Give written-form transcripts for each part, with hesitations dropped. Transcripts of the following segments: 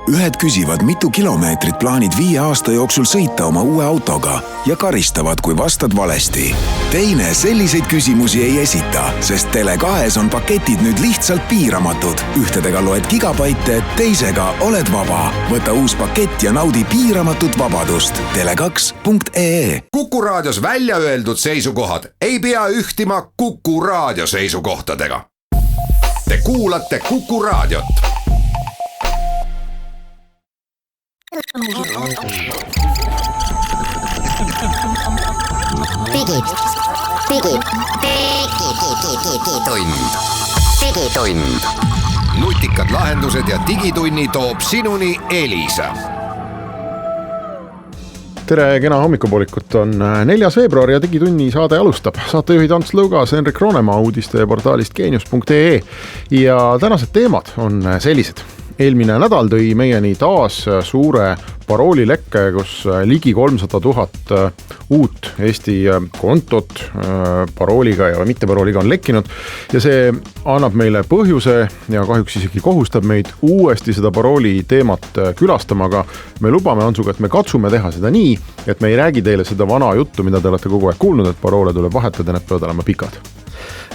Ühed küsivad, mitu kilomeetrit plaanid 5 aasta jooksul sõita oma uue autoga ja karistavad, kui vastad valesti. Teine selliseid küsimusi ei esita, sest Tele2 on paketid nüüd lihtsalt piiramatud. Ühtedega loed gigabaite, teisega oled vaba. Võta uus pakett ja naudi piiramatut vabadust. Tele2.ee. Kuku raadios välja öeldud seisukohad ei pea ühtima Kuku raadio seisukohtadega. Te kuulate Kuku raadiot. Digitund. Nutikad lahendused ja digitunni toob sinuni Elisa. Tere, kena hommikupoolikut, on 4. veebruar ja Digitunni saade alustab. Saatejuhid Ants Lõugas, Henrik Roonemaa uudiste portaalist Genius.ee ja tänased teemad on sellised. Eelmine nädal tõi meieni taas suure paroolilekke, kus ligi 300 000 uut Eesti kontot parooliga ja mitte parooliga on lekkinud ja see annab meile põhjuse ja kahjuks isegi kohustab meid uuesti seda parooli teemat külastama, aga me lubame Antsuga, et me katsume teha seda nii, et me ei räägi teile seda vana juttu, mida te olete kogu aeg kuulnud, et paroole tuleb vahetada, need peavad olema pikad.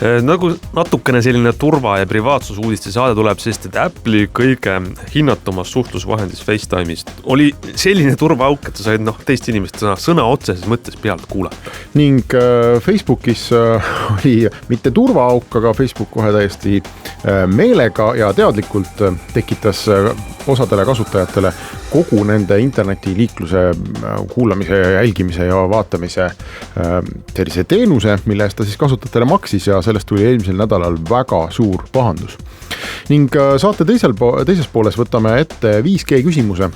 Nagu natukene selline turva- ja privaatsusuudiste saade tuleb, sest et Apple'i kõige hinnatumas suhtlusvahendis FaceTime'ist oli selline turvaauk, et sa said teist inimest sõna otseses mõttes pealt kuulata. Ning Facebookis oli mitte turvaauk, aga Facebook kohe täiesti meelega ja teadlikult tekitas osadele kasutajatele kogu nende internetiliikluse kuulamise, jälgimise ja vaatamise sellise teenuse, mille eest ta siis kasutajatele maksis ja sellest tuli eelmisel nädalal väga suur pahandus. Ning saate teises pooles võtame ette 5G küsimuse.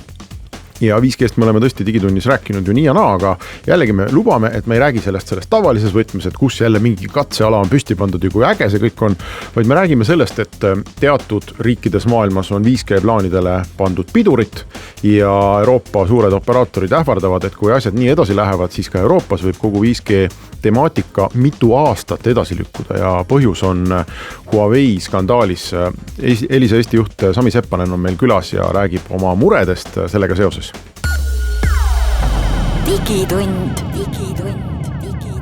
Ja 5G'st me oleme tõesti digitunnis rääkinud ju nii ja naa, aga jällegi me lubame, et me ei räägi sellest tavalises võtmes, et kus jälle mingi katseala on püsti pandud ja kui äge see kõik on, vaid me räägime sellest, et teatud riikides maailmas on 5G plaanidele pandud pidurit ja Euroopa suured operaatorid ähvardavad, et kui asjad nii edasi lähevad, siis ka Euroopas võib kogu 5G temaatika mitu aastat edasi lükkuda ja põhjus on Huawei skandaalis. Elisa Eesti juht Sami Seppanen on meil külas ja räägib oma muredest sellega seoses. Digitund.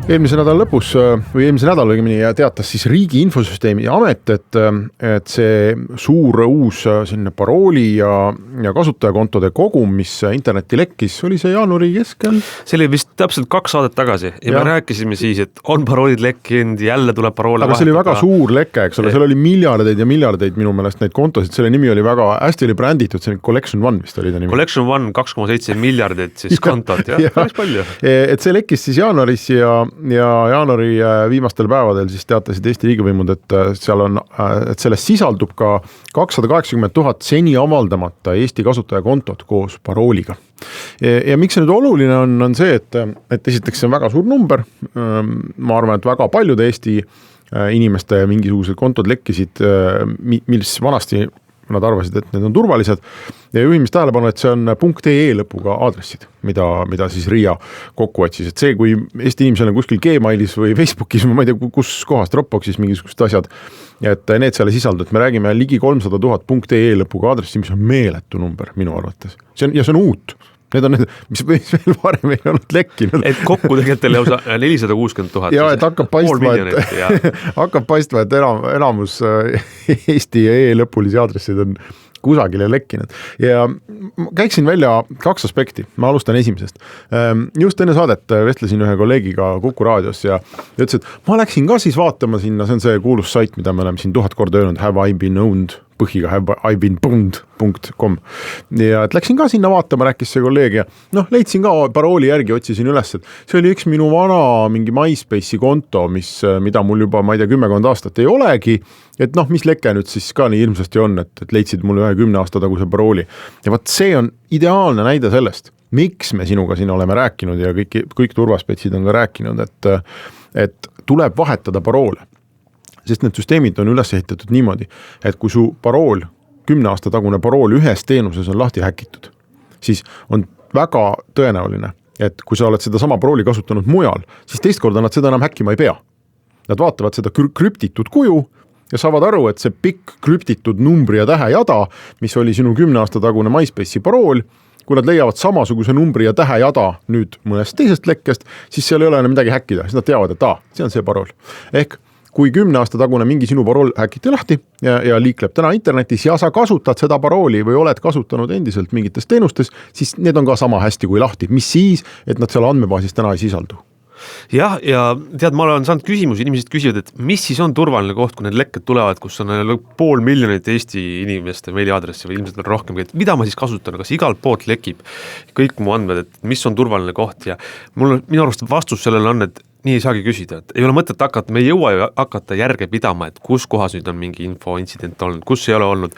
Eelmise nädala lõpus või eelmise nädal õigemini teatas siis Riigi Infosüsteemi Amet, et see suur uus selline parooli ja kasutajakontode kogum, mis internetti lekkis, oli see jaanuari keskel? See oli vist täpselt 2 saadet tagasi ja me rääkisime siis, et on paroolid lekkinud, jälle tuleb paroole vahetada. Aga see oli väga suur leke, eks ole, seal oli miljardeid ja miljardeid minu meelest neid kontosid, selle nimi oli väga hästi oli bränditud, see Collection One vist oli ta nimi. Collection One 2,7 miljardit siis kontot, päris palju. Et see lekkis siis jaanuaris ja jaanuari viimastel päevadel siis teatasid Eesti riigivõimud, et selles sisaldub ka 280 000 seni avaldamata Eesti kasutajakontot koos parooliga. Ja miks see nüüd oluline on see, et esiteks see on väga suur number, ma arvan, et väga paljude Eesti inimeste mingisugused kontod lekkisid, mis vanasti nad arvasid, et need on turvalised ja juhimis tähelepanu, et see on .ee lõpuga aadressid, mida siis RIA kokku otsis. Et see, kui Eesti inimesel on kuskil Gmailis või Facebookis, ma ei tea, kus kohas Dropboxis mingisugused asjad, et need seal ei sisaldu, et me räägime ligi 300 000 .ee lõpuga aadressi, mis on meeletu number minu arvates. See on uut. Need on need, mis veel varem ei olnud lekkinud. Et kokku tegelikult lausa 460 000. Ja, et hakkab paistma, et enamus Eesti e-lõpulisi aadressid on kusagile lekkinud. Ja käiksin välja 2 aspekti. Ma alustan esimesest. Just enne saadet vestlesin ühe kolleegiga Kuku raadios ja ütles, et ma läksin ka siis vaatama sinna, see on see kuulus sait, mida me oleme siin 1000 korda öelnud, have I been owned, põhiga have I been bound.com. Ja et läksin ka sinna vaatama, rääkis see kolleeg ja leidsin ka parooli järgi, otsisin üles, et see oli üks minu vana mingi MySpace'i konto, mida mul juba, ma ei tea, 10 aastat ei olegi, et mis leke nüüd siis ka nii ilmsesti on, et leidsid mulle 10 aasta taguse parooli. Ja vaat see on ideaalne näide sellest, miks me sinuga siin oleme rääkinud ja kõik turvaspetsid on ka rääkinud, et tuleb vahetada paroole. Sest need süsteemid on üles ehitatud niimoodi, et kui su parool, 10 aasta tagune parool ühes teenuses on lahti häkitud, siis on väga tõenäoline, et kui sa oled seda sama parooli kasutanud mujal, siis teist korda nad seda enam häkkima ei pea. Nad vaatavad seda krüptitud kuju ja saavad aru, et see pikk krüptitud numbri ja tähe jada, mis oli sinu 10 aasta tagune MySpace'i parool, kui nad leiavad samasuguse numbri ja tähe jada nüüd mõnest teisest lekkest, siis seal ei ole enam midagi häkkida, siis nad teavad, et see on see parool. Ehk kui 10 aasta tagune mingi sinu parool häkiti lahti ja liikleb täna internetis ja sa kasutad seda parooli või oled kasutanud endiselt mingites teenustes, siis need on ka sama hästi kui lahti. Mis siis, et nad seal andmebaasis täna ei sisaldu? Jah, ja tead, ma olen saanud küsimusi, inimesed küsivad, et mis siis on turvaline koht, kui need lekked tulevad, kus on 500 000 Eesti inimeste meiliaadressi või ilmselt veel rohkem, et mida ma siis kasutan, kas igalt poolt lekib kõik mu andmed, et mis on turvaline koht ja minu arust vastus sellele on, et nii ei saagi küsida, et ei ole mõtet hakata, me ei jõua ju hakata järge pidama, et kus kohas nüüd on mingi infointsident olnud, kus ei ole olnud.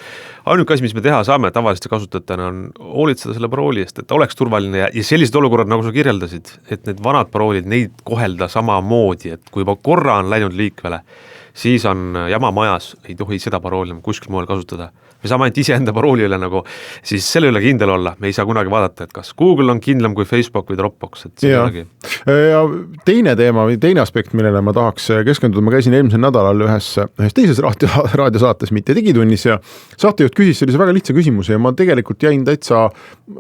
Ainuke asi, mis me teha saame tavaliste kasutajatena on hoolitseda selle parooli eest, et oleks turvaline ja sellised olukorrad, nagu sa kirjeldasid, et need vanad paroolid, neid kohelda sama moodi, et kui juba korra on läinud liikvele, siis on jama majas, ei tohi seda parooli kuskil moel kasutada. Me saame ainult iseenda parooli üle nagu, siis selle üle kindel olla, me ei saa kunagi vaadata, et kas Google on kindlam kui Facebook või Dropbox, et see ja teine teema või teine aspekt, millele ma tahaks keskenduda, ma käisin eelmisel nädalal ühes teises raadiosaates, mitte digitunnis ja saatejuht küsis sellise väga lihtsa küsimuse ja ma tegelikult jäin täitsa,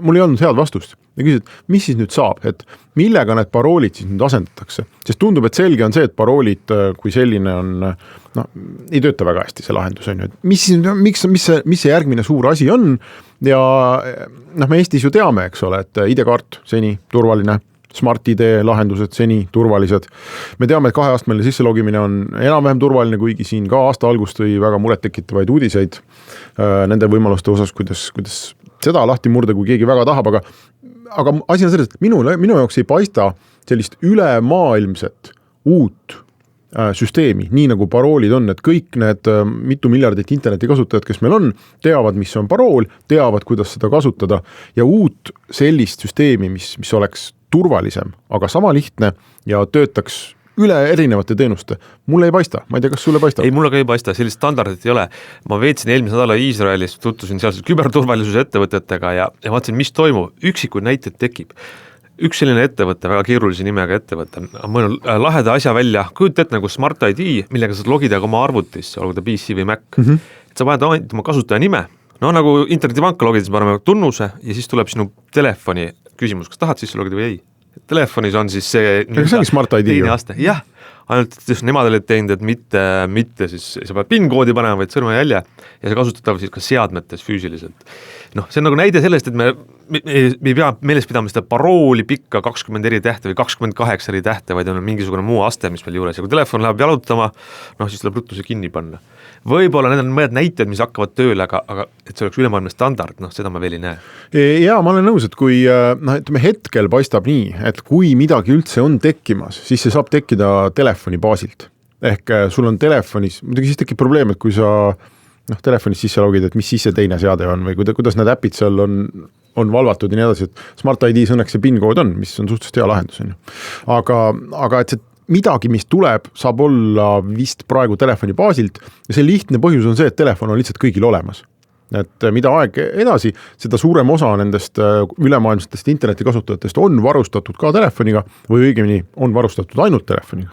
mul ei olnud head vastust. Ja küsid, mis siis nüüd saab, et millega need paroolid siis nüüd asendatakse? Sest tundub, et selge on see, et paroolid kui selline on, ei tööta väga hästi see lahendus on ju. Et mis see järgmine suur asi on ja me Eestis ju teame, eks ole, et ID-kaart seni turvaline, Smart ID lahendused seni turvalised. Me teame, et 2-astmeline sisselogimine on enam-vähem turvaline, kuigi siin ka aasta algust tõi väga murettekitavaid uudiseid nende võimaluste osas, kuidas seda lahti murda, kui keegi väga tahab, aga asi on selles, et minu jaoks ei paista sellist ülemaailmset uut süsteemi, nii nagu paroolid on, et kõik need mitu miljardit internetikasutajad, kes meil on, teavad, mis on parool, teavad, kuidas seda kasutada ja uut sellist süsteemi, mis oleks turvalisem, aga sama lihtne ja töötaks üle erinevate teenuste. Mulle ei paista, ma ei tea, kas sulle paistab? Ei, mulle ka ei paista, sellist standardit ei ole. Ma veetsin eelmise nädala Iisraelis, tutvusin sealse küberturvalisuse ettevõtetega ja vaatasin, mis toimub. Üksikud näited tekib. Üks selline ettevõte, väga keerulise nimega ettevõte, on mõelnud laheda asja välja, kujuta ette nagu Smart ID, millega saad logida ka oma arvutisse, olgu ta PC või Mac. Et sa paned ainult oma kasutaja nime, nagu internetipanka logides paneme tunnuse ja siis tuleb sinu telefoni küsimus, kas tahad sisse logida või ei. Telefonis on siis see Smart ID teine aste. Jah, ainult nemad olid teinud, et mitte siis sa pead PIN-koodi panema, vaid sõrmejälje ja see kasutatav siis ka seadmetes füüsiliselt. See on nagu näide sellest, et me ei pea meeles pidama seda parooli pikka 20 eri tähte või 28 eri tähte, vaid on mingisugune muu aste, mis meil juures ja kui telefon läheb jalutama, siis tuleb ruttu see kinni panna. Võib-olla need on mõned näited, mis hakkavad tööle, aga et see oleks ülemaailmne standard, seda ma veel ei näe. Jaa, ma olen nõus, et kui ütleme hetkel paistab nii, et kui midagi üldse on tekkimas, siis see saab tekkida telefoni baasilt. Ehk sul on telefonis, muidugi siis tekib probleem, et kui sa telefonis sisse logid, et mis siis see teine seade on või kuidas need äpid seal on valvatud ja nii edasi, et Smart ID õnneks see PIN-kood on, mis on suhteliselt hea lahendus. Aga et see midagi, mis tuleb, saab olla vist praegu telefoni baasilt ja see lihtne põhjus on see, et telefon on lihtsalt kõigil olemas. Et mida aeg edasi, seda suurem osa nendest ülemaailmsetest internetikasutajatest on varustatud ka telefoniga või õigemini on varustatud ainult telefoniga,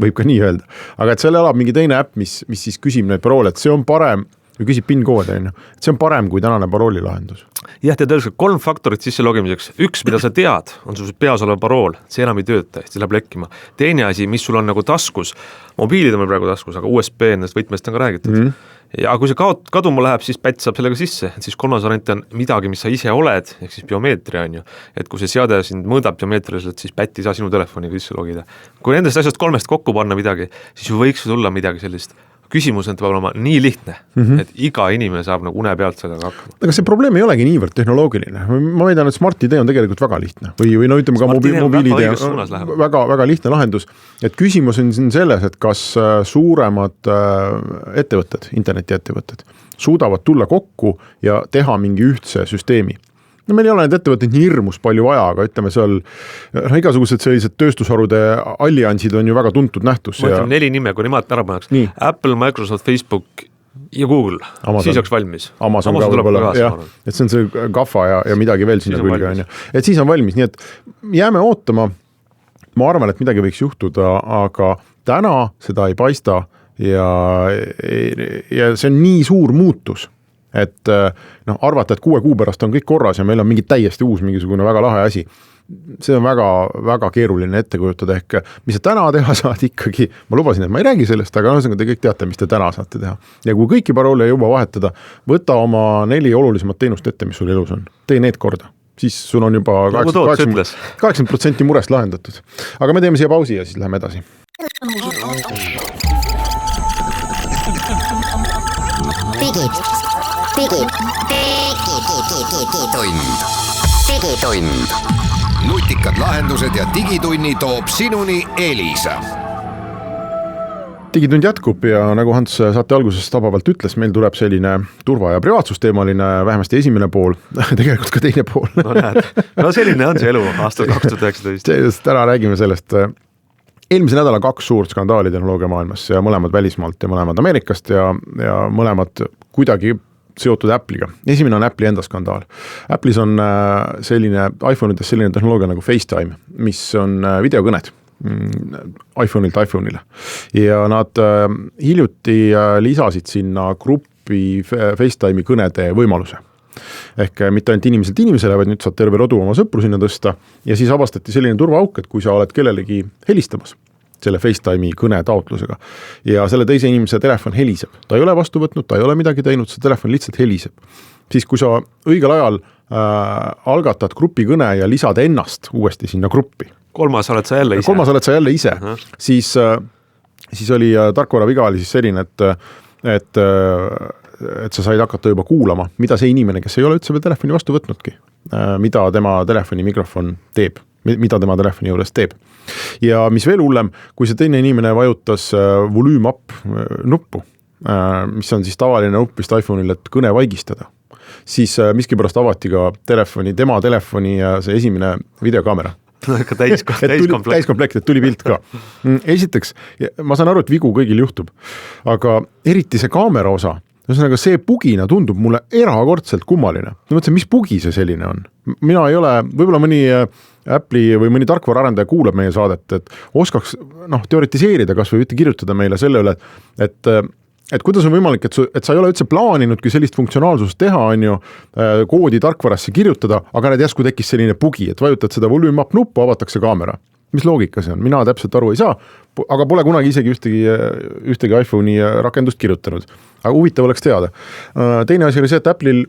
võib ka nii öelda. Aga et seal elab mingi teine äpp, mis siis küsib neid paroole, et see on parem või küsib PIN-koode, et see on parem kui tänane parooli lahendus. Jah, tead, 3 faktorit sisse logimiseks. Üks, mida sa tead, on sul peas olev parool, see enam ei tööta, see läheb lekkima. Teine asi, mis sul on nagu taskus, mobiilid on meil praegu taskus, aga USB nendest võtmest on ka räägitud. Ja kui see kaduma läheb, siis pätt saab sellega sisse, et siis 3. variant on midagi, mis sa ise oled, ehk siis biomeetria on ju, et kui see seade sind mõõdab biomeetriliselt, siis pätt ei saa sinu telefoniga sisse logida. Kui nendest asjast 3 kokku panna midagi, siis võiks tulla midagi sellist. Küsimus on olema nii lihtne, et iga inimene saab nagu une pealt sellega hakkama. Aga see probleem ei olegi niivõrd tehnoloogiline. Ma väidan, et Smart ID on tegelikult väga lihtne. Või ütleme ka mobiilide väga, väga lihtne lahendus. Et küsimus on selles, et kas suuremad ettevõtted, internetiettevõtted, suudavad tulla kokku ja teha mingi ühtse süsteemi. Meil ei ole need ettevõtteid nii hirmus palju vaja, aga ütleme seal igasugused sellised tööstusharude alliansid on ju väga tuntud nähtus. Ma ütleme 4 nime, kui niimoodi ära paneks. Apple, Microsoft, Facebook ja Google. Amazon. Siis oleks valmis. Amazon ka võib-olla, jah. Et see on see GAFA ja midagi veel sinna külge. Et siis on valmis, nii et jääme ootama. Ma arvan, et midagi võiks juhtuda, aga täna seda ei paista ja see on nii suur muutus, et noh, arvata, et 6 kuu pärast on kõik korras ja meil on mingi täiesti uus mingisugune väga lahe asi. See on väga, väga keeruline ette kujutada, ehk mis sa täna teha saad ikkagi, ma lubasin, et ma ei räägi sellest, aga te kõik teate, mis te täna saate teha. Ja kui kõiki paroole ei juba vahetada, võta oma 4 olulisemat teenust ette, mis sul elus on. Tee need korda. Siis sul on juba 80% murest lahendatud. Aga me teeme siia pausi ja siis läheme edasi. Digitund. Nutikad lahendused ja digitunni toob sinuni Elisa. Digitund jätkub ja nagu Hans saate alguses tabavalt ütles, meil tuleb selline turva- ja privaatsusteemaline vähemasti esimene pool, tegelikult ka teine pool. No näed, no selline on see elu aastal 2019. Täna räägime sellest. Eelmise nädala 2 suurt skandaali tehnoloogia maailmas ja mõlemad välismaalt ja mõlemad Ameerikast ja mõlemad kuidagi seotud Apple'iga. Esimene on Apple'i enda skandaal. Apple'is on selline iPhone'ides selline tehnoloogia nagu FaceTime, mis on videokõned iPhone'ilt iPhone'ile. Ja nad hiljuti lisasid sinna gruppi FaceTime'i kõnede võimaluse. Ehk mitte ainult inimeselt inimesele, vaid nüüd saad terve rodu oma sõpru sinna tõsta ja siis avastati selline turvaauk, et kui sa oled kellelegi helistamas selle FaceTime'i kõne taotlusega ja selle teise inimese telefon heliseb, ta ei ole vastu võtnud, ta ei ole midagi teinud, see telefon lihtsalt heliseb. Siis kui sa õigel ajal algatad grupi kõne ja lisad ennast uuesti sinna gruppi. Kolmas oled sa jälle ise. Siis oli tarkvara viga oli siis selline, et sa said hakata juba kuulama, mida see inimene, kes ei ole üldse veel telefoni vastu võtnudki, mida tema telefoni mikrofon teeb, mida tema telefoni juures teeb. Ja mis veel hullem, kui see teine inimene vajutas volume up nuppu, mis on siis tavaline nupp vist iPhone'il, et kõne vaigistada, siis miskipärast avati ka tema telefoni ja see esimene videokaamera. Täiskomplekt, et tuli pilt ka. Esiteks, ma saan aru, et vigu kõigil juhtub, aga eriti see kaamera osa, ühesõnaga see bugina tundub mulle erakordselt kummaline. Ma mõtlesin, mis bugi see selline on? Mina ei ole, võib-olla mõni Apple'i või mõni tarkvaraarendaja kuulab meie saadet, et oskaks teoritiseerida kas või kirjutada meile selle üle, et kuidas on võimalik, et sa ei ole üldse plaaninudki sellist funktsionaalsust teha, on ju, koodi tarkvarasse kirjutada, aga need järsku tekkis selline bugi, et vajutad seda volume up nuppu, avatakse kaamera. Mis loogika see on? Mina täpselt aru ei saa, aga pole kunagi isegi ühtegi iPhone'i rakendust kirjutanud. Aga huvitav oleks teada. Teine asi oli see, et Apple'il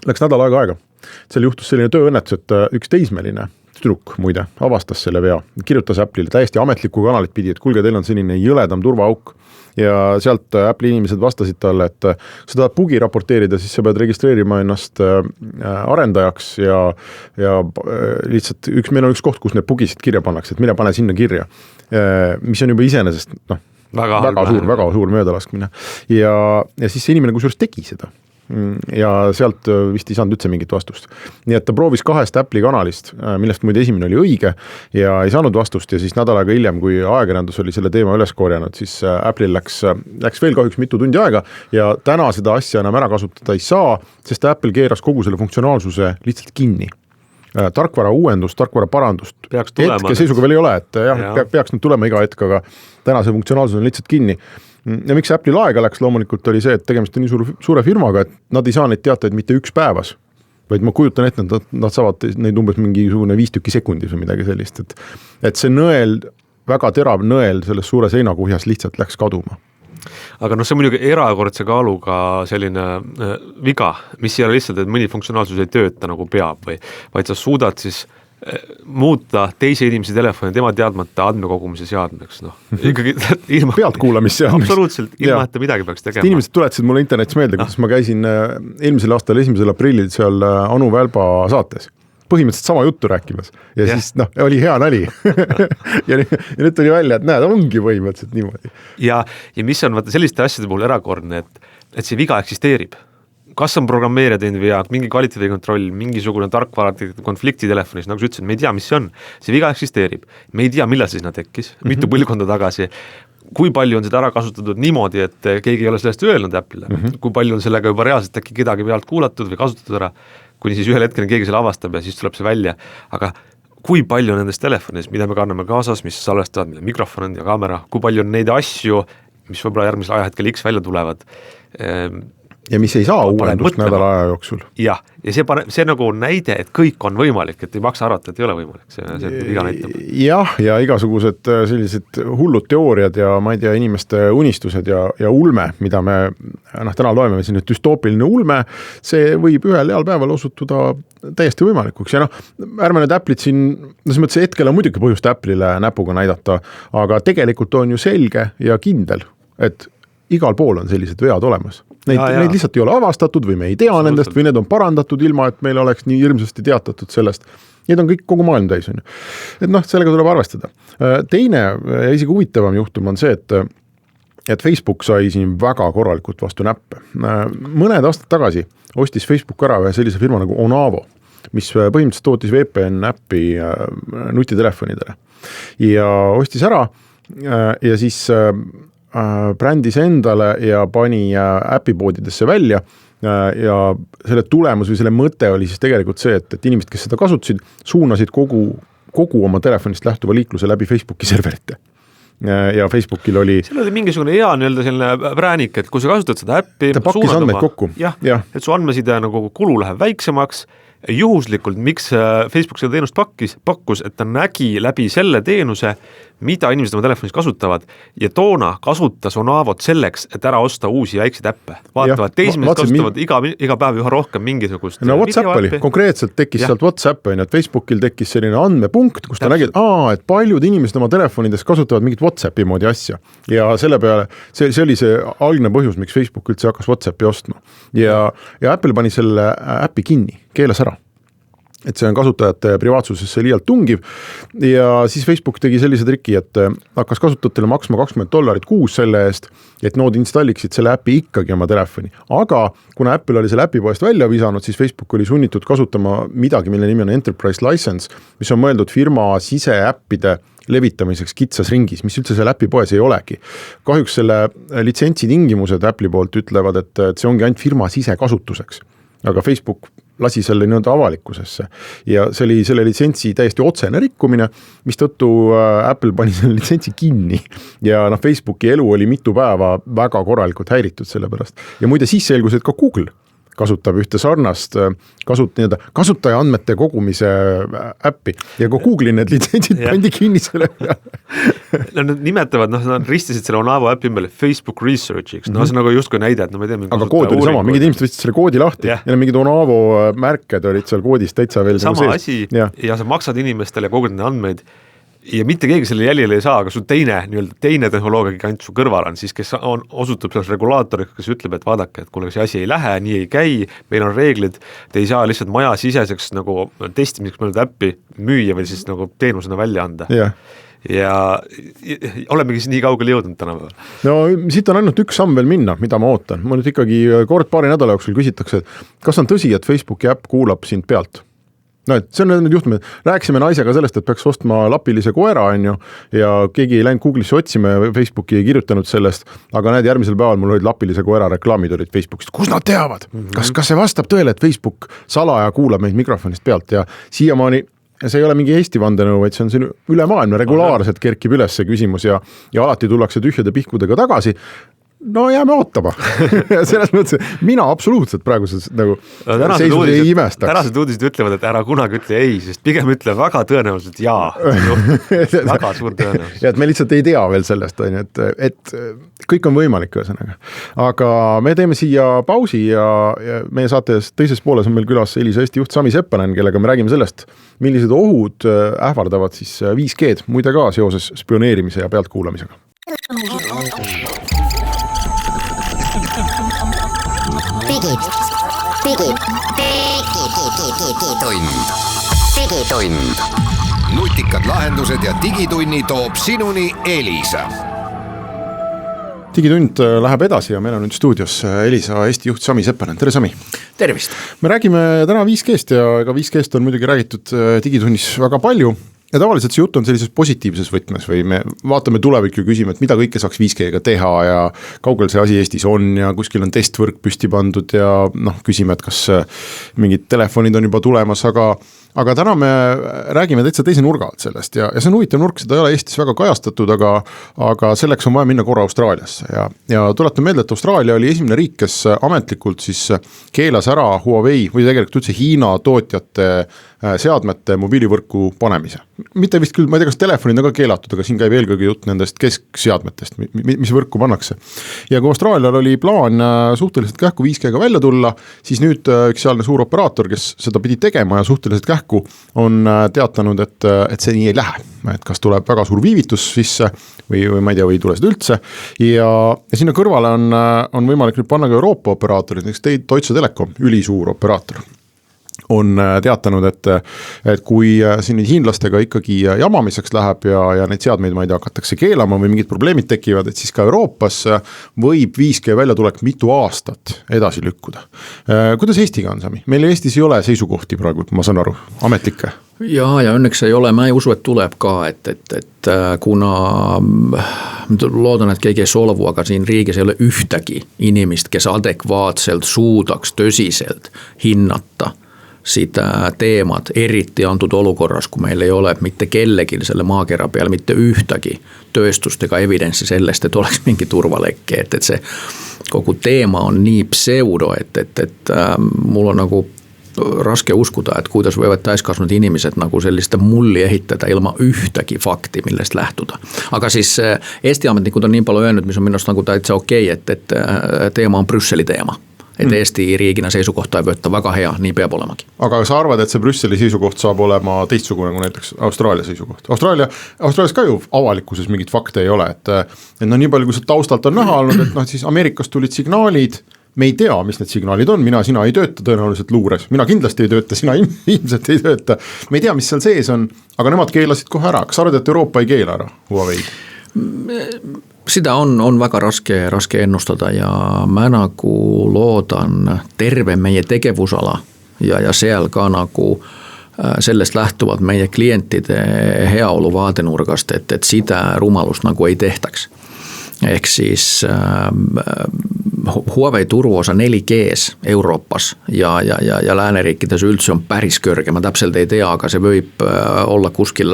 läks nädal aega. Seal juhtus selline tööõnnetus, et üks teismeline tüdruk muide avastas selle vea, kirjutas Apple'ile täiesti ametlikku kanalit pidi, et kuulge, teil on selline jõledam turvaauk. Ja sealt Apple'i inimesed vastasid talle, et sa tahad bugi raporteerida, siis sa pead registreerima ennast arendajaks ja lihtsalt meil on üks koht, kus need bugisid kirja pannakse, et mine pane sinna kirja, mis on juba iseenesest väga suur möödalaskmine. Ja siis see inimene kusjuures tegi seda. Ja sealt vist ei saanud üldse mingit vastust. Nii et ta proovis 2 Apple'i kanalist, millest muide esimene oli õige ja ei saanud vastust ja siis nädal aega hiljem, kui ajakirjandus oli selle teema üles korjanud, siis Apple'il läks veel kahjuks mitu tundi aega ja täna seda asja enam ära kasutada ei saa, sest Apple keeras kogu selle funktsionaalsuse lihtsalt kinni. Tarkvara uuendust, tarkvara parandust hetke seisuga veel ei ole, et peaks nüüd tulema iga hetk, aga täna see funktsionaalsus on lihtsalt kinni. Ja miks Apple'il aega läks loomulikult oli see, et tegemist on nii suure firmaga, et nad ei saa neid teateid mitte üks päevas, vaid ma kujutan ette, et nad saavad neid umbes mingisugune 5 tükki sekundis või midagi sellist, et see nõel, väga terav nõel selles suure seinakuhjas lihtsalt läks kaduma. Aga see on muidugi erakordse kaaluga selline viga, mis ei ole lihtsalt, et mõni funktsionaalsus ei tööta nagu peab, vaid sa suudad siis muuta teise inimese telefoni tema teadmata andmekogumise seadmeks. Ikkagi ilma pealtkuulamisseadmeks. Absoluutselt, ilma et midagi peaks tegema. Inimesed tuletasid mulle internetis meelde, kuidas ma käisin eelmisel aastal 1. aprillil seal Anu Välba saates. Põhimõtteliselt sama juttu rääkimas ja siis oli hea nali ja nüüd tuli välja, et näed, ongi põhimõtteliselt niimoodi. Ja mis on selliste asjade puhul erakordne, et see viga eksisteerib. Kas on programmeerija teinud vea, mingi kvaliteedikontroll, mingisugune tarkvara konflikti telefonis, nagu sa ütlesid, me ei tea, mis see on. See viga eksisteerib. Me ei tea, millal siis nad tekkis, mitu põlvkonda tagasi. Kui palju on seda ära kasutatud niimoodi, et keegi ei ole sellest öelnud Apple'ile. Kui palju on sellega juba reaalselt äkki kedagi pealt kuulatud või kasutatud ära, kuni siis ühel hetkel keegi selle avastab ja siis tuleb see välja. Aga kui palju on nendest telefonis, mida me kanname kaasas, mis salvestavad, mille mikrofon on ja kaamera, kui palju on neid asju mis võib-olla järgmisel ajahetkel X välja tulevad. Ja mis ei saa uuendust nädala aja jooksul. Jah, ja see nagu näide, et kõik on võimalik, et ei maksa arvata, et ei ole võimalik, see iga näitab. Jah, ja igasugused sellised hullud teooriad ja ma ei tea, inimeste unistused ja ulme, mida me täna loeme, siin düstoopiline ulme, see võib ühel heal päeval osutuda täiesti võimalikuks ja ärme need Apple'id siin, selles mõttes hetkel on muidugi põhjust Apple'ile näpuga näidata, aga tegelikult on ju selge ja kindel, et igal pool on sellised vead olemas. Neid lihtsalt ei ole avastatud või me ei tea nendest või need on parandatud ilma, et meil oleks nii hirmsasti teatatud sellest. Need on kõik kogu maailm täis. Et sellega tuleb arvestada. Teine ja isegi huvitavam juhtum on see, et Facebook sai siin väga korralikult vastu näppe. Mõned aastad tagasi ostis Facebook ära ühe sellise firma nagu Onavo, mis põhimõtteliselt tootis VPN-äppi nutitelefonidele. Ja ostis ära ja siis brändis endale ja pani äpipoodidesse välja ja selle tulemus või selle mõte oli siis tegelikult see, et inimesed, kes seda kasutasid, suunasid kogu oma telefonist lähtuva liikluse läbi Facebooki serverite. Ja Facebookil oli... Seal oli mingisugune hea selline präänik, et kui sa kasutad seda äppi... Ta pakkis andmeid kokku. Jah, et su andmeside nagu kulu läheb väiksemaks, juhuslikult, miks Facebook seda teenust pakkus, et ta nägi läbi selle teenuse, mida inimesed oma telefonis kasutavad ja toona kasutas Onavot selleks, et ära osta uusi väikseid äppe. Vaatavad, teismelised kasutavad iga päev üha rohkem mingisugust WhatsApp oli, konkreetselt tekkis sealt WhatsApp, et Facebookil tekkis selline andmepunkt, kus ta nägi, et paljud inimesed oma telefonides kasutavad mingit WhatsAppi moodi asja ja selle peale, see oli see algne põhjus, miks Facebook üldse hakkas WhatsAppi ostma ja Apple pani selle äppi kinni, keelas ära. Et see on kasutajate privaatsusesse liialt tungiv ja siis Facebook tegi sellise triki, et hakkas kasutajatele maksma $20 kuus selle eest, et nood installiksid selle äpi ikkagi oma telefoni. Aga kuna Apple oli selle äpi poest välja visanud, siis Facebook oli sunnitud kasutama midagi, mille nimi on Enterprise License, mis on mõeldud firma siseäppide levitamiseks kitsas ringis, mis üldse selle äpi poes ei olegi. Kahjuks selle litsentsi tingimused Apple'i poolt ütlevad, et see ongi ainult firma sisekasutuseks. Aga Facebook lasi selle avalikkusesse ja see oli selle litsentsi täiesti otsene rikkumine, mis tõttu Apple pani selle litsentsi kinni ja Facebooki elu oli mitu päeva väga korralikult häiritud selle pärast. Ja muide siis selgus, et ka Google kasutab ühte sarnast kasutaja andmete kogumise äppi ja kui Google'i need litsentsid pandi kinni selle peale. Nad nimetavad, nad ristisid selle Onavo äppi ümber Facebook Researchiks, see on nagu justkui näide, et ma ei tea. Aga kood oli sama, mingid inimesed võtsid selle koodi lahti ja mingid Onavo märked olid seal koodis täitsa veel sama asi ja sa maksad inimestele ja kogud neid andmeid ja mitte keegi selle jäljele ei saa, aga su teine tehnoloogia gigant su kõrval on siis, kes osutub selles regulaatoriks, kes ütleb, et vaadake, et kuule, see asi ei lähe, nii ei käi, meil on reeglid, te ei saa lihtsalt maja siseseks nagu testimiseks mõelda äppi müüa või siis nagu teenusena välja anda. Ja olemegi siis nii kaugele jõudnud tänapäeval. No siit on ainult üks samm veel minna, mida ma ootan. Ma nüüd ikkagi paari nädala jooksul küsitakse, et kas on tõsi, et Facebooki äpp kuulab sind pealt? See on nüüd juhtumid. Rääkisime naisega sellest, et peaks ostma lapilise koera ja keegi ei läinud Google'isse otsima ja Facebooki ei kirjutanud sellest, aga järgmisel päeval mul olid lapilise koera reklaamid olid Facebookist. Kus nad teavad? Kas see vastab tõele, et Facebook salaja kuulab meid mikrofonist pealt ja siiamaani see ei ole mingi Eesti vandenõu, vaid see on siin üle maailma regulaarselt kerkib üles see küsimus ja alati tullakse tühjade pihkudega tagasi. No jääme ootama. Selles mõttes, mina absoluutselt praeguses seisus ei imestaks. Tänased uudised ütlevad, et ära kunagi ütle ei, sest pigem ütle väga tõenäoliselt jaa. Väga suur tõenäoliselt. Ja et me lihtsalt ei tea veel sellest, et kõik on võimalik ühesõnaga. Aga me teeme siia pausi ja meie saate teises pooles on meil külas Elisa Eesti juht Sami Seppanen, kellega me räägime sellest, millised ohud ähvardavad siis 5G-d, muide ka seoses spioneerimise ja pealtkuulamisega. Digitund. Nutikad lahendused ja digitunni toob sinuni Elisa. Digitund läheb edasi ja meil on nüüd stuudios Elisa Eesti juht Sami Seppanen. Tere Sami! Tervist! Me räägime täna 5G-st ja ega 5G-st on muidugi räägitud digitunnis väga palju. Ja tavaliselt see jutt on sellises positiivses võtmes või me vaatame tulevikku ja küsime, et mida kõike saaks 5G-ga teha ja kaugel see asi Eestis on ja kuskil on testvõrk püsti pandud ja küsime, et kas mingid telefonid on juba tulemas, aga aga täna me räägime täitsa teise nurga alt sellest ja see on huvitav nurk, seda ei ole Eestis väga kajastatud, aga selleks on vaja minna korra Austraaliasse ja tuletan meelde, et Austraalia oli esimene riik, kes ametlikult siis keelas ära Huawei või tegelikult üldse Hiina tootjate seadmete mobiilivõrku panemise. Mitte vist küll, ma ei tea, kas telefonid on ka keelatud, aga siin käib eelkõige jutt nendest keskseadmetest, mis võrku pannakse. Ja kui Austraalial oli plaan suhteliselt kähku 5G-ga välja tulla, siis nüüd üks sealne suur operaator, kes seda pidi tegema ja suhteliselt kähku, on teatanud, et see nii ei lähe. Et kas tuleb väga suur viivitus sisse või ma ei tea, või ei tule seda üldse. Ja sinna kõrvale on võimalik nüüd panna ka Euroopa operaatorid, näiteks Deutsche Telekom, ülisuur operaator, on teatanud, et kui siin hiinlastega ikkagi jamamiseks läheb ja neid seadmeid, ma ei tea, hakatakse keelama või mingid probleemid tekivad, et siis ka Euroopas võib 5G väljatulek mitu aastat edasi lükkuda. Kuidas Eestiga on, Sami? Meil Eestis ei ole seisukohti praegu, ma saan aru, ametlikke. Ja õnneks ei ole, ma ei usu, et tuleb ka, et kuna loodan, et keegi ei solvu, aga siin riigis ei ole ühtegi inimest, kes adekvaatselt suudaks tõsiselt hinnata sitä teemat eriti antud olukorras, kun meillä ei ole mitte kellegin selle maakera peal mitte yhtäkin tööstust ega evidenssi sellest, että oleks mingi turvalekke, että se koko teema on niin pseudo, että mulla on nagu raske uskuda, että kuidas voivat täiskasvanut ihmiset nagu sellista mulli ehittää ilman yhtäkin fakti, millestä lähtuda. Aga siis Eesti-ametnikud on niin paljon öelnyt, missä on minusta nagu täitsa okei, että teema on Brüsseli teema. Että Eesti riigina seisukohta ei võtta väga hea, nii peab olemakin. Aga sa arvad, et see Brüsseli seisukoht saab olema teistsugune kui näiteks Austraalia seisukoht? Austraalias ka ju avalikkuses mingit fakte ei ole, et no nii palju kui see taustalt on näha olnud, et siis Ameerikast tulid signaalid, me ei tea, mis need signaalid on, sina ei tööta tõenäoliselt luures, mina kindlasti ei tööta, sina ilmselt ei tööta, me ei tea, mis seal sees on, aga nemad keelasid kohe ära. Kas sa arvad, et Euroopa ei keela ära Huawei? Sitä on väga raske ennustada ja mä nagu loodan terve meie tegevusala ja seal ka nagu sellest lähtuvalt meie klientide heaolu vaatenurgast, et sitä rumalust nagu ei tehtaks. Ehk siis Huawei turvuosa 4G's Euroopas ja lääneriikkides üldse on päris kõrge. Ma täpselt ei tea, aga see võib olla kuskil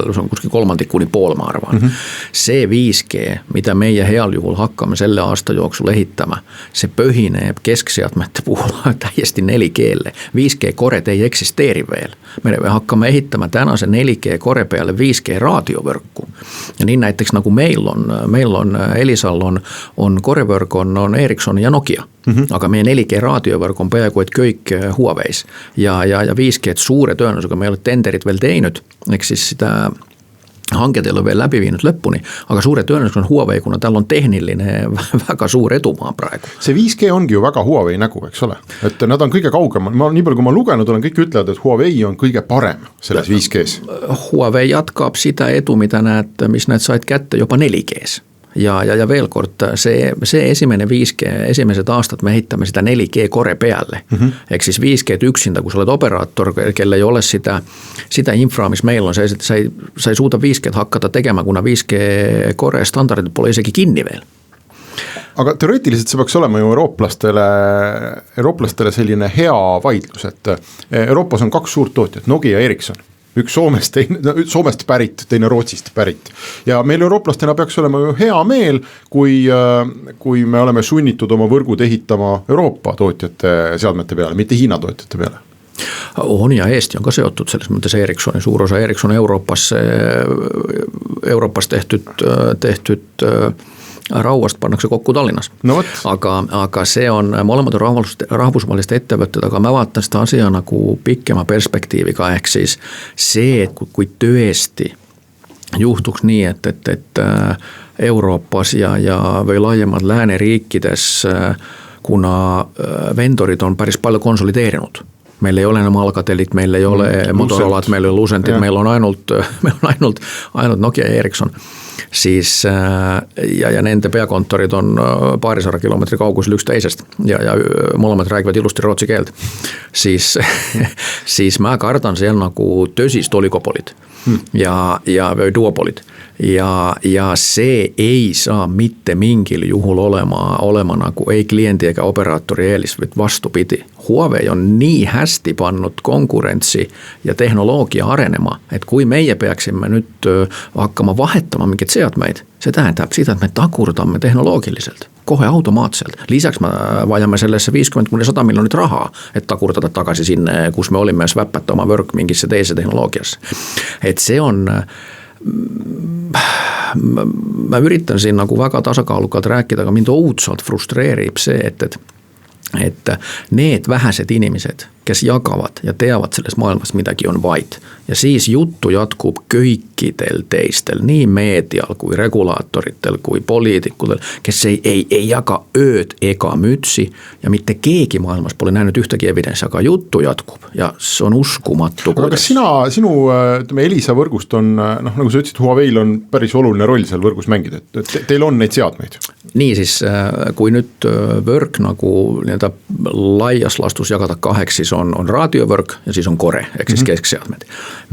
kolmandik kuni pool, ma arvan. See 5G, mida meie heal juhul hakkame selle aasta jooksul ehitama, see põhineb keskseadmete puhul täiesti 4G'lle. 5G kored ei eksisteeri veel. Me hakkame ehitama tänase 4G kore peale 5G raadiovõrku. Ja niin näiteks nagu meil on Elisal on korevõrk, on Ericsson ja Nokia. Aga meie 4G raadiovõrk on peaaegu et kõik Huaweis ja 5G suure tõenäosusega me ei ole tenderit veel teinud, ehk siis sitä hanked ei ole veel läbi viinud lõpuni, aga suure tõenäosusega on Huawei, kuna tal on tehniline väga suur edumaa praegu. See 5G ongi ju väga Huawei nägu, eks ole, et nad on kõige kaugemal, nii palju kui ma lugenud olen, kõik ütlevad, et Huawei on kõige parem selles 5G's. Huawei jatkab sitä etu, mis need said kätte jopa 4G's. Ja veel kord, see esimene 5G, esimesed aastat me ehitame sitä 4G kore peale. Ehk siis 5G üksinda, kun sä olet operaator, kelle ei ole sitä infraa, mis meil on, sa ei suuda 5G hakkata tekemään, kuna 5G kore standardit pole isegi kinni veel. Aga teoreetiliselt see peaks olema ju eurooplastele selline hea vaidlus, et Euroopas on kaks suurt tootjat, Nokia ja Ericsson. Üks Soomest pärit, teine Rootsist pärit. Ja meil eurooplastena peaks olema ju hea meel, kui me oleme sunnitud oma võrgud ehitama Euroopa tootjate seadmete peale, mitte Hiina tootjate peale. On ja Eesti on ka seotud selles mõttes Ericssoni, suur osa Ericsson Euroopas tehtud Rauast pannakse kokku Tallinnas. No, aga see on, molemmat on rahvusvaheliste ettevõtted, aga mä vaatan sitä asiaa nagu pikema perspektiiviga, ehk siis see, et kui tõesti juhtuks nii, et Euroopas ja või laiemalt lääneriikides, kuna vendorid on päris palju konsolideerinud. Meil ei ole enam Alcatelit, meil ei ole Motorolat, meil ei ole Lucentid, meil on ainult Nokia ja Ericsson. Siis, ja nende peakontorid on paarisara kilometri kaugusel üks teisest ja molemad räägivad ilusti rootsi keelt. Siis mä kardan seal nagu tõsist oligopolid ja või duopolid. ja see ei saa mitte mingil juhul olema nagu ei kliendi ega operaatori eelis, vaid vastupidi. Huawei on nii hästi pannud konkurentsi ja tehnoloogia arenema, et kui meie peaksime nüüd hakkama vahetama mingeid seadmeid, see tähendab seda, et me tagurdame tehnoloogiliselt, kohe automaatselt. Lisaks me vajame sellesse 50–100 miljonit raha, et tagurdada tagasi sinna, kus me olime, sväpätta oma võrk mingisse teise tehnoloogiasse. Et see on, ma üritan siin nagu väga tasakaalukalt rääkida, aga mind õudselt frustreerib see, et need vähesed inimesed, kes jagavad ja teavad selles maailmas midagi on vaid. Ja siis juttu jatkub kõikidel teistel, nii meedial kui regulaatoritel kui poliitikutel, kes ei jaga ööd ega mütsi ja mitte keegi maailmas pole näinud ühtegi evidentsi, aga juttu jatkub ja see on uskumatu. Aga kas sinu Elisa võrgust on, nagu sa ütlesid, Huawei'l on päris oluline roll seal võrgus mängida, et teil on neid seadmeid? Nii siis, kui nüüd võrk nagu laias lastus jagada kaheks, siis on raadiovõrk ja siis on core, ehk siis keskseadmed.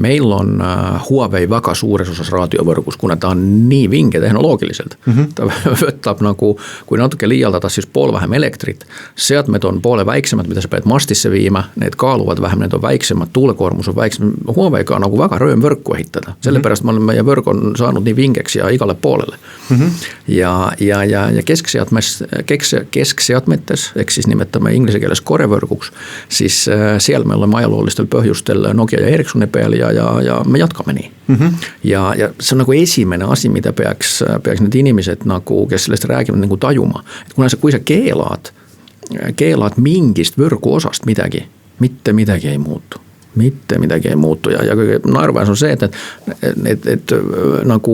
Meil on Huawei väga suures osas raadiovõrgus, kuna ta on nii vinge tehnoloogiliselt. Ta võtab nagu, kui natuke liialdada, siis pool vähem elektrit. Seadmed on poole väiksemad, mida sa pead mastisse viima, need kaaluvad vähem, need on väiksemad, tuulekoormus on väiksem. Huaweiga nagu väga rööm võrku ehitada. Sellepärast meie võrk on saanud nii vingeks ja igale poolele. Ja keskseadmetes, ehk siis nimetame inglise keeles korevõrguks, siis seal me oleme ajaloolistel põhjustel Nokia ja Ericssoni peal ja me jätkame nii. Ja see on nagu esimene asi, mida peaks need inimesed, nagu, kes sellest räägivad, nagu tajuma. Et kui sa keelad mingist võrgu osast midagi, mitte midagi ei muutu. Mitte midagi ei muutu ja kõige naeruväärs on see, et nagu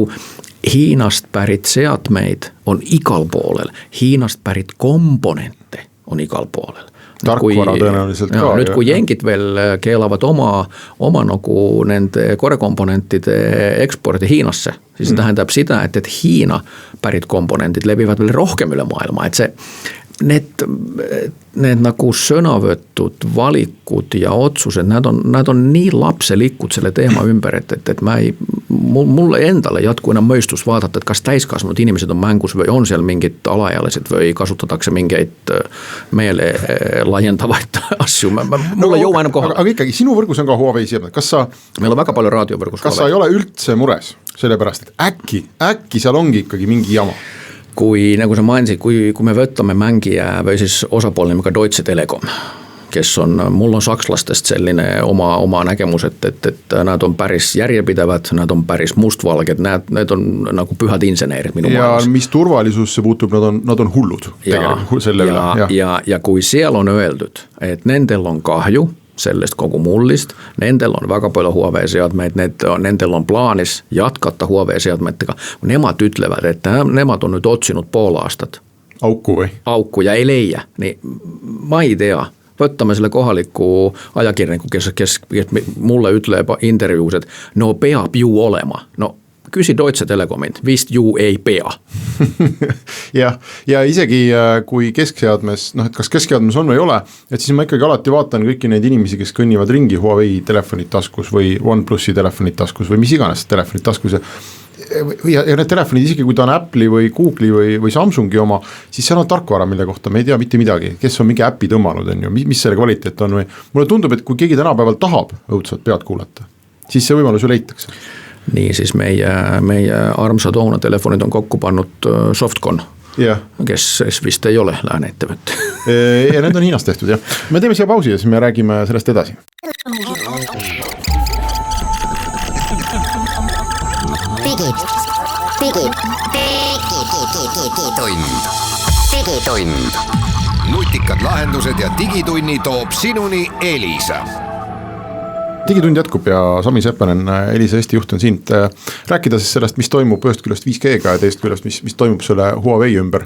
Hiinast pärit seadmeid on igal poolel, Hiinast pärit komponente on igal poolel. Tarkvara tõenäoliselt ka. Nüüd kui jengid veel keelavad oma nagu nende korekomponentide ekspordi Hiinasse, siis see tähendab seda, et Hiina pärit komponendid levivad veel rohkem üle maailma, et see need nagu sõnavõtud, valikud ja otsused, nad on nii lapselikud selle teema ümber, et mulle endale jätku enam mõistus vaadata, et kas täiskasvanud inimesed on mängus või on seal mingid alaealised või kasutatakse mingeid meele laiendavaid asju. Mulle ei jõua enam kohale. Aga ikkagi, sinu võrgus on ka Huawei seadmed. Meil on väga palju raadiovõrgus. Kas sa ei ole üldse mures sellepärast, et äkki seal ongi ikkagi mingi jama? Kui, nagu sa mainisid, kui me võtame mängija või siis osapoolne ka Deutsche Telekom, kes on, mul on sakslastest selline oma nägemus, et nad on päris järjepidevad, nad on päris mustvalged, need on nagu pühad inseneerid minu maailmas. Ja mis turvalisusse puutub, nad on hullud selle üle. Ja kui seal on öeldud, et nendel on kahju sellest kogu mullist, nendel on väga palju Huawei seadmeid, nendel on plaanis jatkata Huawei seadmetega. Nemad ütlevad, et nemad on nüüd otsinud pool aastat. Auku või? Auku ja ei leia. Nii, ma ei tea. Võtame selle kohaliku ajakirjaniku, kes mulle ütleb intervjuus, et no peab ju olema. No küsi Deutsche Telekomind, vist ju ei pea. ja isegi kui keskseadmes, et kas keskseadmes on või ei ole, et siis ma ikkagi alati vaatan kõiki neid inimesi, kes kõnnivad ringi Huawei telefonid taskus või OnePlusi telefonid taskus või mis iganes telefonid taskus ja need telefonid, isegi kui ta on Apple'i või Google'i või Samsungi oma, siis seal on tarkvara, mille kohta me ei tea mitte midagi, kes on mingi äpi tõmmanud, mis selle kvaliteet on või mulle tundub, et kui keegi tänapäeval tahab õudselt pead kuulata, siis see võimalus ju leitakse. Nii siis meie armsad Oona telefonid on kokku pannud Softcon, kes vist ei ole lääne ettevõtte. Ja need on Hiinast tehtud, jah. Me teeme siia pausi ja siis me räägime sellest edasi. Digitund. Nutikad lahendused ja digitunni toob sinuni Elisa. Digitund jätkub ja Sami Seppänen, Elisa Eesti juht on siin, rääkida siis sellest, mis toimub ühest küljest 5G-ga ja teist küljest, mis toimub selle Huawei ümber.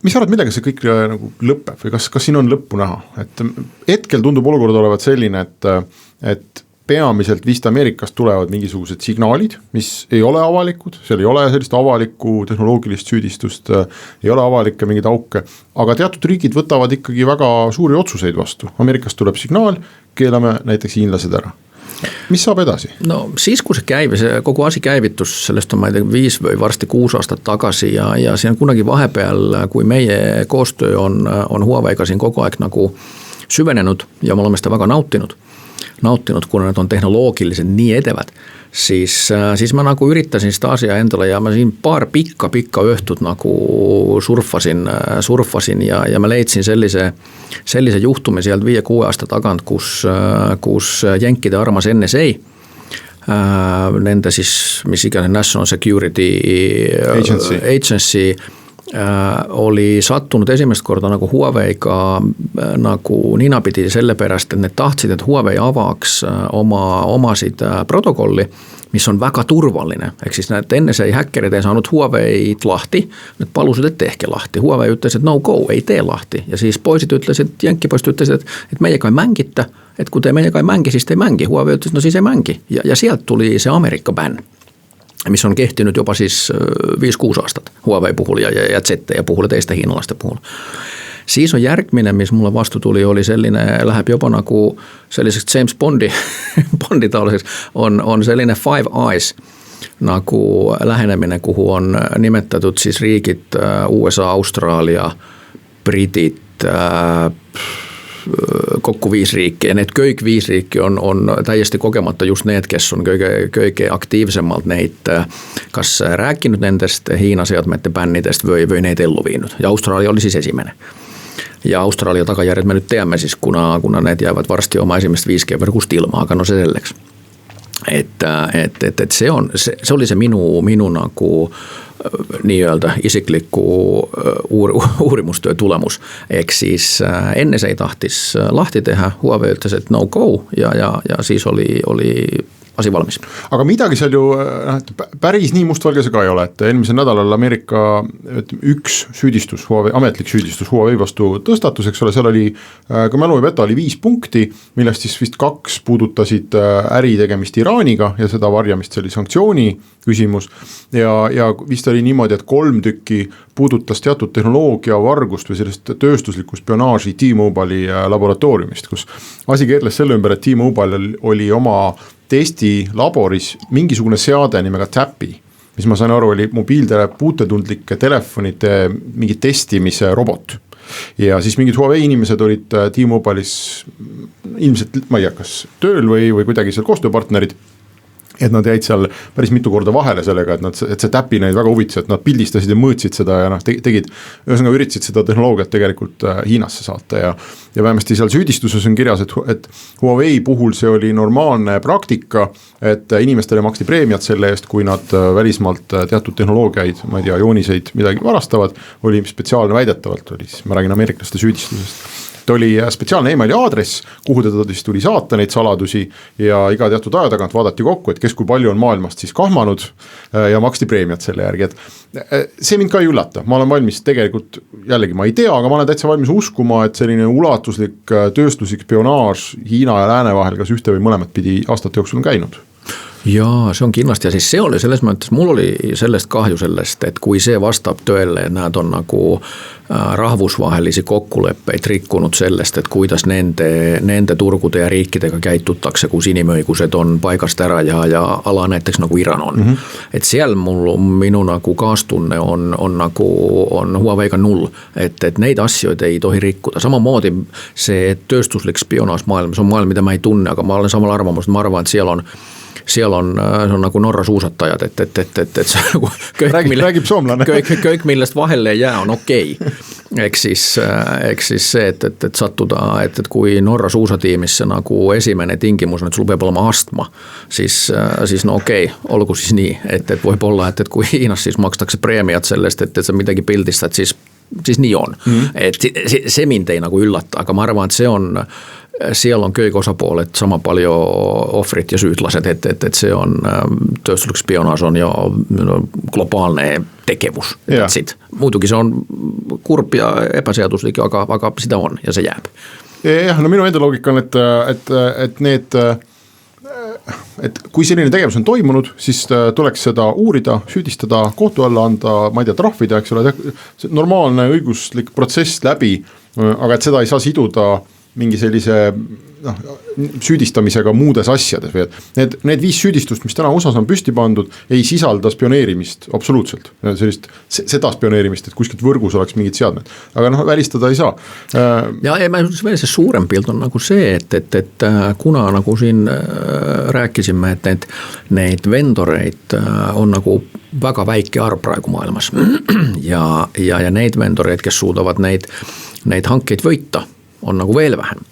Mis arvad, millega see kõik nagu lõpeb või kas siin on lõppu näha? Et hetkel tundub olukord olevat selline, et peamiselt vist Ameerikast tulevad mingisugused signaalid, mis ei ole avalikud, seal ei ole sellist avalikku tehnoloogilist süüdistust, ei ole avalikke mingeid auke, aga teatud riigid võtavad ikkagi väga suuri otsuseid vastu. Ameerikast tuleb signaal, keelame näiteks hiinlased ära. mis saab edasi? No siis, kui see kogu asi käivitus, sellest on ma ei tea 5 või varsti 6 aastat tagasi ja see on kunagi vahepeal, kui meie koostöö on Huaweiga siin kogu aeg nagu süvenenud ja me oleme seda väga nautinud, kuna nad on tehnoloogiliselt nii edevad, siis ma nagu üritasin seda asja endale ja ma siin paar pikka õhtut nagu surfasin ja ma leidsin sellise juhtumi sealt 5-6 aasta tagant, kus jänkide armas NSA, nende siis, mis iganes National Security Agency oli sattunud esimest korda nagu Huaweiga nagu ninapidi sellepärast, et need tahtsid, et Huawei avaks omasid protokolli, mis on väga turvaline. Ehk siis need NSA häkkerid ei saanud Huawei'd lahti, need palusid, et tehke lahti. Huawei ütles, et no go, ei tee lahti. Ja siis poisid ütlesid, jänkipoisid ütlesid, et meiega ei mängita, et kui te meiega ei mängi, siis te ei mängi. Huawei ütles, no siis ei mängi. Ja sealt tuli see Ameerika bänn, mis on kehtinud juba siis 5-6 aastat Huawei puhul ja ZTE puhul ja teiste hiinalaste puhul. Siis on järgmine, mis mulle vastu tuli, oli selline, läheb juba nagu selliseks James Bondi taoliseks, on selline Five Eyes nagu lähenemine, kuhu on nimetatud siis riigid USA, Austraalia, Britid, kokku 5 riiki ja need kõik 5 riiki on täiesti kogemata just need, kes on kõige aktiivsemalt neid kas rääkinud nendest Hiina seadmete bännidest või neid ellu viinud ja Austraalia oli siis esimene. Ja Austraalia tagajärjed me nüüd teame siis, kuna need jäävad varsti oma esimest 5G võrgust ilma, aga no see selleks. Et see oli see minu nagu nii-öelda isikliku uurimustöö tulemus. Ehk siis NSA tahtis lahti teha, Huawei ütles, et no go ja siis oli asi valmis. Aga midagi seal ju päris nii mustvalge see ka ei ole, et eelmisel nädalal Ameerika üks süüdistus, ametlik süüdistus Huawei vastu tõstatus, eks ole, seal oli, kui mälu ei peta, oli 5 punkti, millest siis vist 2 puudutasid äri tegemist Iraaniga ja seda varjamist, see oli sanktsiooni küsimus ja vist oli niimoodi, et 3 tükki puudutas teatud tehnoloogia vargust või sellist tööstuslikku spionaaži T-Mobile'i laboratooriumist, kus asi keerles selle ümber, et T-Mobile oli oma testi laboris mingisugune seade nimega Tappi, mis ma sain aru, oli puutetundlike telefonide mingi testimise robot. Ja siis mingid Huawei inimesed olid T-Mobile'is ilmselt, ma ei tea, kas tööl või kuidagi seal koostööpartnerid, et nad jäid seal päris mitu korda vahele sellega, et see Tappi neid väga huvitas, et nad pildistasid ja mõõtsid seda ja tegid, ühesõnaga üritasid seda tehnoloogiat tegelikult Hiinasse saata ja vähemasti seal süüdistuses on kirjas, et Huawei puhul see oli normaalne praktika, et inimestele maksti preemiat selle eest, kui nad välismaalt teatud tehnoloogiaid, ma ei tea, jooniseid midagi varastavad, oli spetsiaalne väidetavalt, ma räägin ameeriklaste süüdistusest. Ta oli spetsiaalne emaili aadress, kuhu teda siis tuli saata neid saladusi ja iga teatud aja tagant vaadati kokku, et kes kui palju on maailmast siis kahmanud ja maksti preemiat selle järgi, et see mind ka ei üllata, ma olen valmis tegelikult, jällegi ma ei tea, aga ma olen täitsa valmis uskuma, et selline ulatuslik tööstuslik spionaaž Hiina ja lääne vahel kas ühte või mõlemat pidi aastate jooksul on käinud. Jaa, see on kindlasti ja siis see oli selles mõttes, mul oli sellest kahju sellest, et kui see vastab tõele, et nad on nagu rahvusvahelisi kokkuleppeid rikkunud sellest, et kuidas nende turgude ja riikidega käitutakse, kus inimõigused on paigast ära ja ala näiteks nagu Iran on. Et seal minu nagu kaastunne on Huaweiga 0, et neid asju ei tohi rikkuda. Samamoodi see tööstuslik spionaaž maailmas on maailm, mida ma ei tunne, aga ma olen samal arvamus, ma arvan, et seal on nagu Norra suusatajad, et see nagu räägib soomlane. Kõik millest vahele ei jää on okei. Eks siis see, et sattuda, et kui Norra suusatiimisse nagu esimene tingimus on, et sul peab olema astma, siis no okei, olgu siis nii, et võib olla, et kui Hiinas siis makstakse preemiat sellest, et sa midagi pildistad, siis nii on. Et see mind ei nagu üllata, aga ma arvan, et seal on kõik osapooled sama palju ohvrit ja süüdlased, et see on tööstuslik spionaaž on ja globaalne tegevus. Muidugi see on kurb ja epäseaduslik, aga seda on ja see jääb. Jah, no minu enda loogika on, et kui selline tegevus on toimunud, siis tuleks seda uurida, süüdistada, kohtu alla anda, ma ei tea, trahvida, eks ole, normaalne õiguslik protsess läbi, aga et seda ei saa siduda mingi sellise süüdistamisega muudes asjades või et need 5 süüdistust, mis täna USA-s on püsti pandud, ei sisalda spioneerimist absoluutselt, sellist seda spioneerimist, et kuskilt võrgus oleks mingid seadmed, aga välistada ei saa. Ja veel see suurem pilt on nagu see, et kuna nagu siin rääkisime, et neid vendoreid on nagu väga väike arv praegu maailmas ja neid vendoreid, kes suudavad neid hankeid võita, on nagu veel vähem.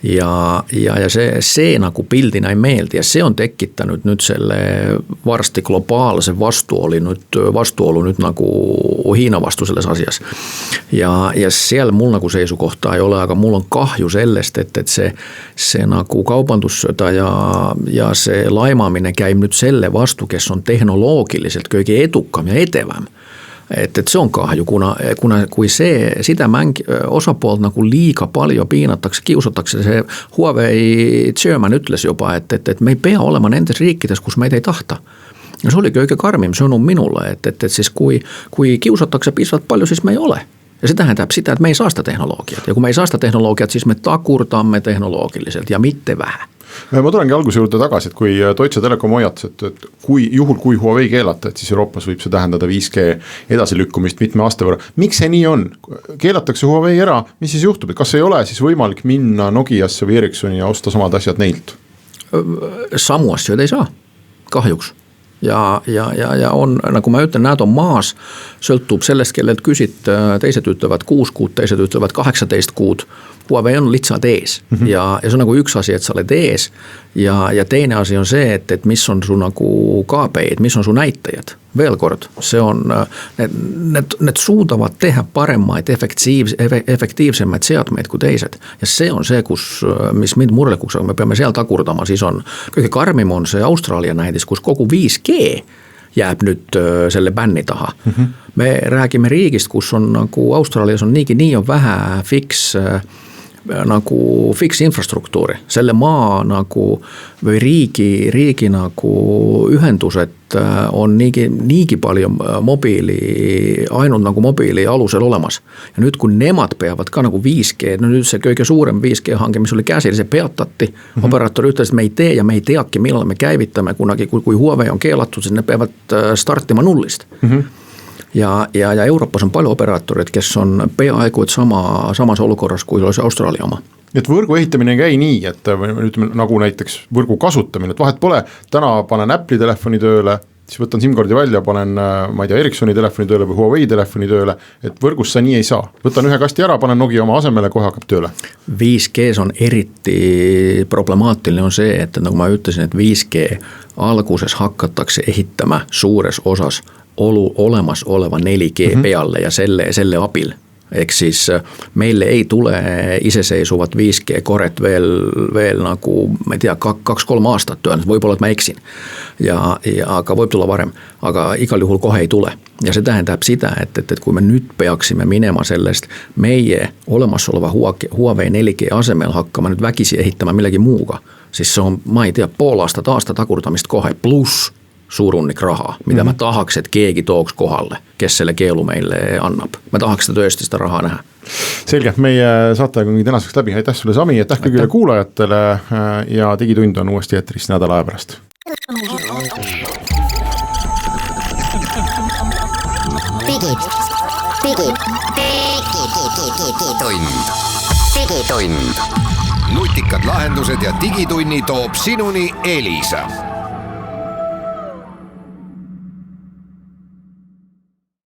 Ja see nagu pildina ei meeldi ja see on tekitanud nüüd selle varsti globaalse vastuolu nüüd nagu Hiina vastu selles asjas. Ja seal mul nagu seisukohta ei ole, aga mul on kahju sellest, et see nagu kaubandussõda ja see laimamine käib nüüd selle vastu, kes on tehnoloogiliselt kõige edukam ja edevam. Et see on kahju, kuna kui sidemäng osapoolt nagu liiga palju piinatakse, kiusatakse, see Huawei chairman ütles juba, et me ei pea olema nendes riikides, kus meid ei tahta. Ja see oli kõige karmim sõnum minule, et siis kui kiusatakse piisavalt palju, siis me ei ole. Ja see tähendab seda, et me ei saasta tehnoloogiat ja kui me ei saasta tehnoloogiat, siis me takurdame tehnoloogiliselt ja mitte vähe. Ma tulengi alguse juurde tagasi, et kui Deutsche Telekom hoiatas, et kui Huawei keelata, et siis Euroopas võib see tähendada 5G edasilükkumist mitme aasta võrra. Miks see nii on? Keelatakse Huawei ära, mis siis juhtub? Et kas ei ole siis võimalik minna Nokiasse või Ericssoni ja osta samad asjad neilt? Samu asju ei saa, kahjuks. Ja on, nagu ma ütlen, näed on maas, sõltub sellest, kellelt küsid, teised ütlevad 6 kuud, teised ütlevad 18 kuud. Huawei on lihtsalt ees ja see on nagu üks asi, et sa oled ees ja teine asi on see, et mis on su nagu KPI-d, mis on su näitajad. Veel kord, see on, need suudavad teha paremaid, efektiivsemaid seadmeid kui teised ja see on see, mis mind murelikuks, aga me peame seal takurdama, siis on, kõige karmim on see Austraalia näidis, kus kogu 5G jääb nüüd selle bänni taha. Me räägime riigist, kus on nagu Austraalias on nii on vähe fix infrastruktuuri, selle maa nagu või riigi nagu ühendused on niigi palju ainult nagu mobiili alusel olemas. Ja nüüd, kui nemad peavad ka nagu 5G, nüüd see kõige suurem 5G hange, mis oli käsil, see peatati, operaator ütles, et me ei tee ja me ei teaki, millal me käivitame kunagi, kui Huawei on keelatud, siis need peavad startima nullist. Ja Euroopas on palju operaatorid, kes on peaaegu samas olukorras kui Austraalia oma. Et võrgu ehitamine ei käi nii, et ütleme, nagu näiteks võrgu kasutamine, et vahet pole, täna panen Apple'i telefoni tööle, siis võtan SIM-kaardi välja, panen, ma ei tea, Ericssoni telefoni tööle või Huawei telefoni tööle, et võrgus sa nii ei saa. Võtan ühe kasti ära, panen Nokia oma asemele, kohe hakkab tööle. 5G on eriti problemaatiline on see, et nagu ma ütlesin, et 5G alguses hakatakse ehitama suures osas olemasoleva 4G peale ja selle abil. Ehk siis meile ei tule iseseisuvat 5G koret veel nagu, ma ei tea, 2-3 aastat tõenäoliselt, võib-olla et ma eksin. Aga võib tulla varem, aga igal juhul kohe ei tule. Ja see tähendab seda, et kui me nüüd peaksime minema sellest meie olemasoleva Huawei 4G asemel hakkama nüüd vägisi ehitama millegi muuga, siis see on, ma ei tea, pool aasta takurdamist kohe, pluss suurunnik raha, mida me tahaks, et keegi tooks kohale, kes selle keelu meile annab. Me tahaks tõesti seda raha näha. Selge, meie saatega ongi tänaseks läbi. Aitäh sulle, Sami, aitäh kõigile kuulajatele ja Digitund on uuesti eetris nädala aja pärast. Digitund. Nutikad lahendused ja Digitunni toob sinuni Elisa.